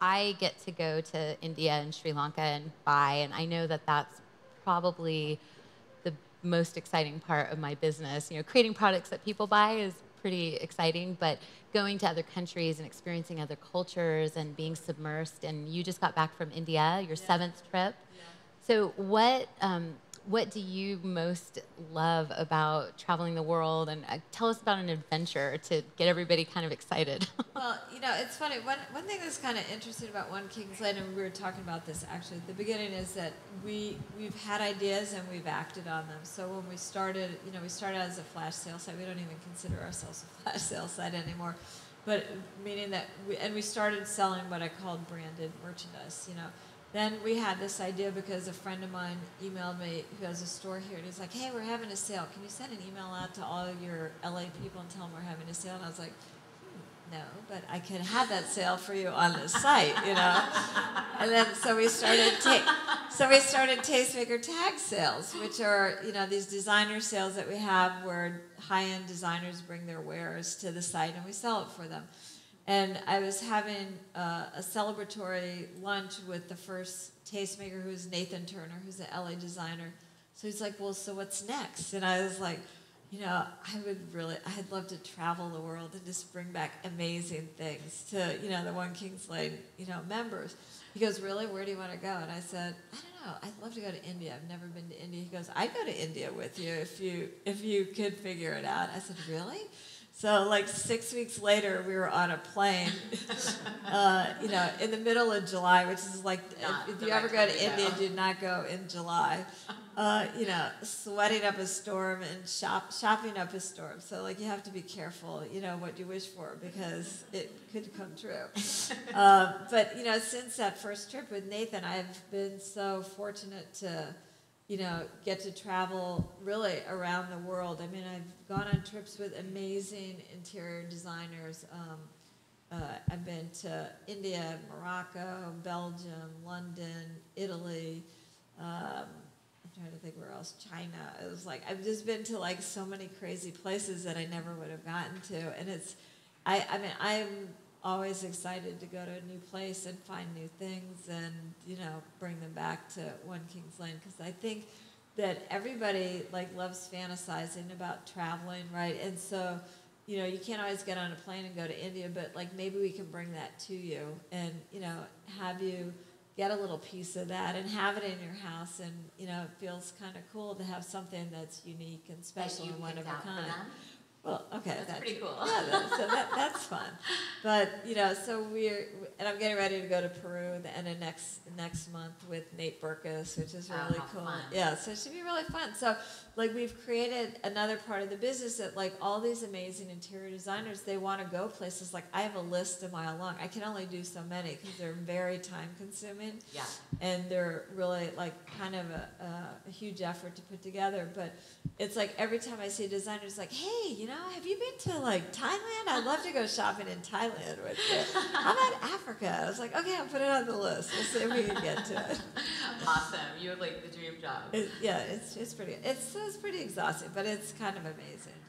I get to go to India and Sri Lanka and buy, and I know that that's probably the most exciting part of my business. You know, creating products that people buy is pretty exciting, but going to other countries and experiencing other cultures and being submersed. And you just got back from India, your seventh trip. Yeah. So what do you most love about traveling the world? And tell us about an adventure to get everybody kind of excited. Well, you know, it's funny. One thing that's kind of interesting about One King's Lane, and we were talking about this actually at the beginning, is that we've had ideas and we've acted on them. So when we started, you know, we started as a flash sale site. We don't even consider ourselves a flash sale site anymore, but meaning that we started selling what I called branded merchandise. You know, then we had this idea because a friend of mine emailed me who has a store here, and he's like, "Hey, we're having a sale. Can you send an email out to all your LA people and tell them we're having a sale?" And I was like, no, but I can have that sale for you on the site, you know. And then so we started tastemaker tag sales, which are, you know, these designer sales that we have where high-end designers bring their wares to the site and we sell it for them. And I was having a celebratory lunch with the first tastemaker, who's Nathan Turner, who's an LA designer. So he's like, "Well, so what's next?" And I was like, you know, I'd love to travel the world and just bring back amazing things to, you know, the One King's Lane, you know, members. He goes, "Really? Where do you want to go?" And I said, "I don't know. I'd love to go to India. I've never been to India." He goes, "I'd go to India with you if you could figure it out." I said, "Really?" So like 6 weeks later, we were on a plane, you know, in the middle of July, which is like, if you ever go to India, do not go in July. You know, sweating up a storm and shopping up a storm. So like you have to be careful, you know, what you wish for because it could come true. But you know, since that first trip with Nathan, I've been so fortunate to, you know, get to travel really around the world. I mean, I've gone on trips with amazing interior designers. I've been to India, Morocco, Belgium, London, Italy. I'm trying to think where else. China. It was like I've just been to like so many crazy places that I never would have gotten to, and it's. I mean, I'm always excited to go to a new place and find new things and, you know, bring them back to One King's Lane, because I think that everybody like loves fantasizing about traveling, right? And so, you know, you can't always get on a plane and go to India, but like maybe we can bring that to you and, you know, have you get a little piece of that and have it in your house, and, you know, it feels kind of cool to have something that's unique and special and one of a kind. Well, okay, that's pretty cool. Yeah, so that's fun. But, you know, so and I'm getting ready to go to Peru at the end of next month with Nate Burkus, which is really cool. Fun. Yeah, so it should be really fun. So, like, we've created another part of the business that, like, all these amazing interior designers, they want to go places. Like, I have a list a mile long. I can only do so many because they're very time-consuming. Yeah. And they're really, like, kind of a huge effort to put together. But it's like every time I see a designer, it's like, "Hey, you know, have you been to like Thailand? I'd love to go shopping in Thailand with you. How about Africa?" I was like, "Okay, I'll put it on the list. We'll see if we can get to it." Awesome. You have like the dream job. Yeah, it's pretty. It's pretty exhausting, but it's kind of amazing.